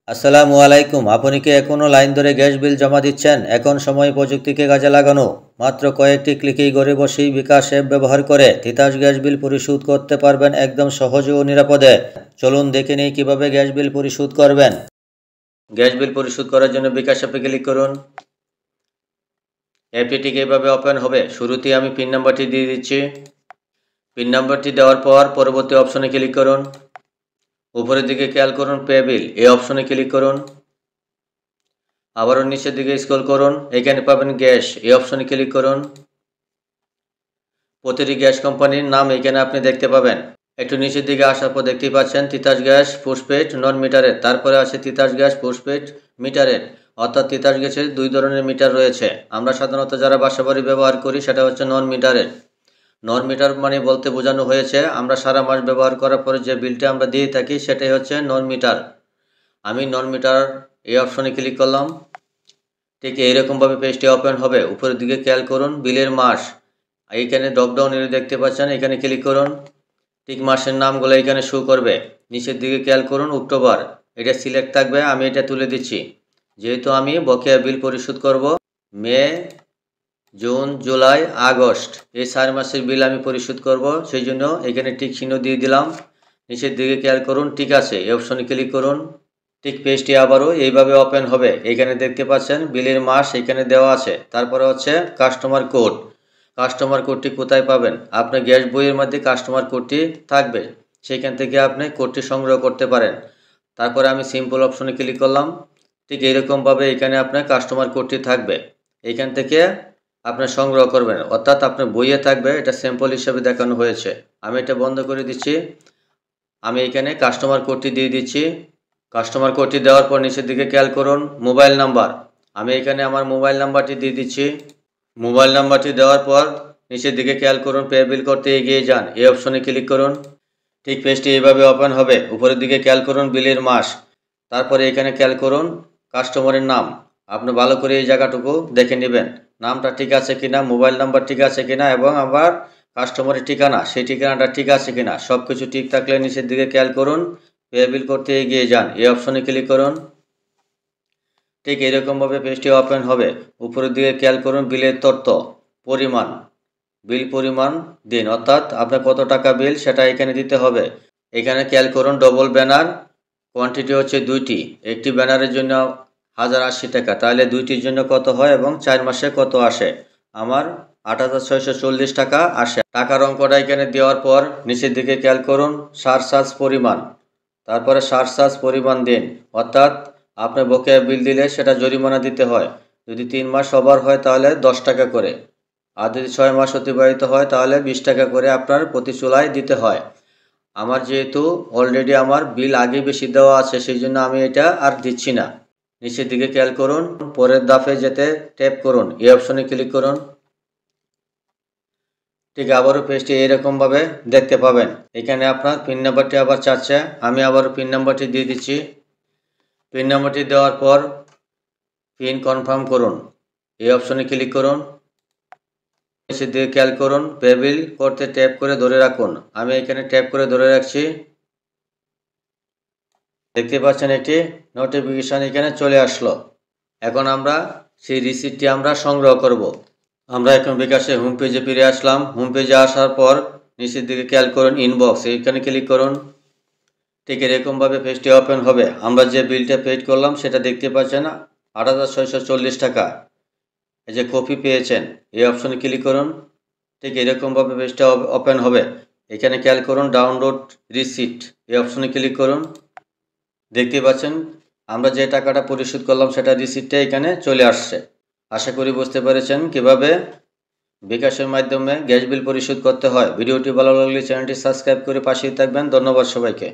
আসসালামু আলাইকুম। আপনি কি এখনো লাইন ধরে গ্যাস বিল জমা দিচ্ছেন? এখন সময় প্রযুক্তিকে কাজে লাগানো। মাত্র কয়েকটি ক্লিকেই ঘরে বসেই বিকাশ অ্যাপ ব্যবহার করে তিতাস গ্যাস বিল পরিশোধ করতে পারবেন একদম সহজে ও নিরাপদে। চলুন দেখে নেই কিভাবে গ্যাস বিল পরিশোধ করবেন। গ্যাস বিল পরিশোধ করার জন্য বিকাশ অ্যাপে ক্লিক করুন। অ্যাপটি ঠিক এইভাবে ওপেন হবে। শুরুতেই আমি পিন নাম্বারটি দিয়ে দিচ্ছি। পিন নাম্বারটি দেওয়ার পর পরবর্তী অপশনে ক্লিক করুন। উপরের দিকে খেয়াল করুন পে বিল, এই অপশনে ক্লিক করুন। আবারও নিচের দিকে স্ক্রল করুন, এখানে পাবেন গ্যাস, এই অপশনে ক্লিক করুন। প্রতিটি গ্যাস কোম্পানির নাম এখানে আপনি দেখতে পাবেন। একটু নিচের দিকে আসার পর দেখতেই পাচ্ছেন তিতাস গ্যাস পোস্টপেড নন মিটারের, তারপরে আছে তিতাস গ্যাস পোস্টপেড মিটারের। অর্থাৎ তিতাস গ্যাসের দুই ধরনের মিটার রয়েছে। আমরা সাধারণত যারা বাসাবাড়ি ব্যবহার করি সেটা হচ্ছে নন মিটারের। নন মিটার মানে বলতে বোঝানো হয়েছে আমরা সারা মাস ব্যবহার করার পরে যে বিলটা আমরা দিয়ে থাকি সেটাই হচ্ছে নন মিটার। আমি নন মিটার এই অপশনে ক্লিক করলাম। ঠিক এইরকমভাবে পেজটি ওপেন হবে। উপরের দিকে খেয়াল করুন বিলের মাস, এইখানে ড্রপডাউন এর দেখতে পাচ্ছেন, এখানে ক্লিক করুন। ঠিক মাসের নামগুলো এখানে শো করবে। নিচের দিকে খেয়াল করুন অক্টোবর, এটা সিলেক্ট থাকবে, আমি এটা তুলে দিচ্ছি। যেহেতু আমি বকেয়া বিল পরিশোধ করব মে, জুন, জুলাই, আগস্ট, এই 4 মাসের বিল আমি পরিশোধ করব, সেই জন্য এখানে টিক চিহ্ন দিয়ে দিলাম। নিচের দিকে খেয়াল করুন ঠিক আছে, এই অপশনে ক্লিক করুন। ঠিক পেজটি আবারও এইভাবে ওপেন হবে। এখানে দেখতে পাচ্ছেন বিলের মাস এখানে দেওয়া আছে, তারপরে হচ্ছে কাস্টমার কোড। কাস্টমার কোডটি কোথায় পাবেন? আপনার গ্যাস বইয়ের মধ্যে কাস্টমার কোডটি থাকবে, সেখান থেকে আপনি কোডটি সংগ্রহ করতে পারেন। তারপরে আমি সিম্পল অপশনে ক্লিক করলাম। ঠিক এইরকমভাবে এখানে আপনার কাস্টমার কোডটি থাকবে, এখান থেকে আপনি সংগ্রহ করবেন, অর্থাৎ আপনার বইয়ে থাকবে। এটা স্যাম্পল হিসেবে দেখানো হয়েছে। আমি এটা বন্ধ করে দিচ্ছি। আমি এখানে কাস্টমার কোডটি দিয়ে দিচ্ছি। কাস্টমার কোডটি দেওয়ার পর নিচের দিকে খেয়াল করুন মোবাইল নাম্বার, আমি এখানে আমার মোবাইল নাম্বারটি দিয়ে দিচ্ছি। মোবাইল নাম্বারটি দেওয়ার পর নিচের দিকে খেয়াল করুন পে বিল করতে এগিয়ে যান, এই অপশনে ক্লিক করুন। ঠিক পেজটি এইভাবে ওপেন হবে। উপরের দিকে খেয়াল করুন বিলের মাস, তারপরে এখানে খেয়াল করুন কাস্টমারের নাম। আপনি ভালো করে এই জায়গাটুকু দেখে নেবেন, নামটা ঠিক আছে কিনা, মোবাইল নাম্বার ঠিক আছে কিনা, এবং আবার কাস্টমারের ঠিকানা, সেই ঠিকানাটা ঠিক আছে কিনা। সব কিছু ঠিক থাকলে নিচের দিকে খেয়াল করুন পে বিল করতে এগিয়ে যান, এই অপশনে ক্লিক করুন। ঠিক এরকমভাবে পেজটি ওপেন হবে। উপরের দিকে খেয়াল করুন বিলের তথ্য, পরিমাণ, বিল পরিমাণ দিন, অর্থাৎ আপনার কত টাকা বিল সেটা এখানে দিতে হবে। এখানে খেয়াল করুন ডবল ব্যানার, কোয়ান্টিটি হচ্ছে 2টি, একটি ব্যানারের জন্য 1080 টাকা, তাহলে 2টির জন্য কত হয় এবং 4 মাসে কত আসে। আমার 8640 টাকা আসে। টাকার অঙ্কটা এখানে দেওয়ার পর নিচের দিকে খেয়াল করুন সারচার্জ পরিমাণ, তারপরে সারচার্জ পরিমাণ দিন, অর্থাৎ আপনি বকেয়া বিল দিলে সেটা জরিমানা দিতে হয়। যদি 3 মাস ওভার হয় তাহলে 10 টাকা করে, আর যদি 6 মাস অতিবাহিত হয় তাহলে 20 টাকা করে আপনার প্রতি চুলায় দিতে হয়। আমার যেহেতু অলরেডি আমার বিল আগে বেশি দেওয়া আছে, সেই জন্য আমি এটা আর দিচ্ছি না। নিচের দিকে খেয়াল করুন পরের ধাপে যেতে ট্যাপ করুন, এই অপশনে ক্লিক করুন। ঠিক আবারও পেজটি এইরকমভাবে দেখতে পাবেন। এখানে আপনার পিন নাম্বারটি আবার চাচ্ছে, আমি আবারও পিন নাম্বারটি দিয়ে দিচ্ছি। পিন নাম্বারটি দেওয়ার পর পিন কনফার্ম করুন, এই অপশনে ক্লিক করুন। নিচের দিকে খেয়াল করুন পে বিল করতে ট্যাপ করে ধরে রাখুন, আমি এখানে ট্যাপ করে ধরে রাখছি। দেখতে পাচ্ছেন একটি নোটিফিকেশন এখানে চলে আসলো। এখন আমরা সেই রিসিপ্টটি আমরা সংগ্রহ করব। আমরা এখন বিকাশে হোম পেজে ফিরে আসলাম। হোম পেজে আসার পর নিচের দিকে খেয়াল করুন ইনবক্স, এইখানে ক্লিক করুন। ঠিক এরকমভাবে পেজটি ওপেন হবে। আমরা যে বিলটা পেড করলাম সেটা দেখতে পাচ্ছেন 8640 টাকা, এই যে কপি পেয়েছেন, এই অপশনে ক্লিক করুন। ঠিক এরকমভাবে পেজটা ওপেন হবে। এখানে খেয়াল করুন ডাউনলোড রিসিপ্ট, এই অপশনে ক্লিক করুন। দেখতে পাচ্ছেন আমরা যে টাকাটা পরিশোধ করলাম সেটা রিসিপ্টটা এখানে চলে আসছে। আশা করি বুঝতে পেরেছেন কিভাবে বিকাশের মাধ্যমে গ্যাস বিল পরিশোধ করতে হয়। ভিডিওটি ভালো লাগলে চ্যানেলটি সাবস্ক্রাইব করে পাশেই থাকবেন। ধন্যবাদ সবাইকে।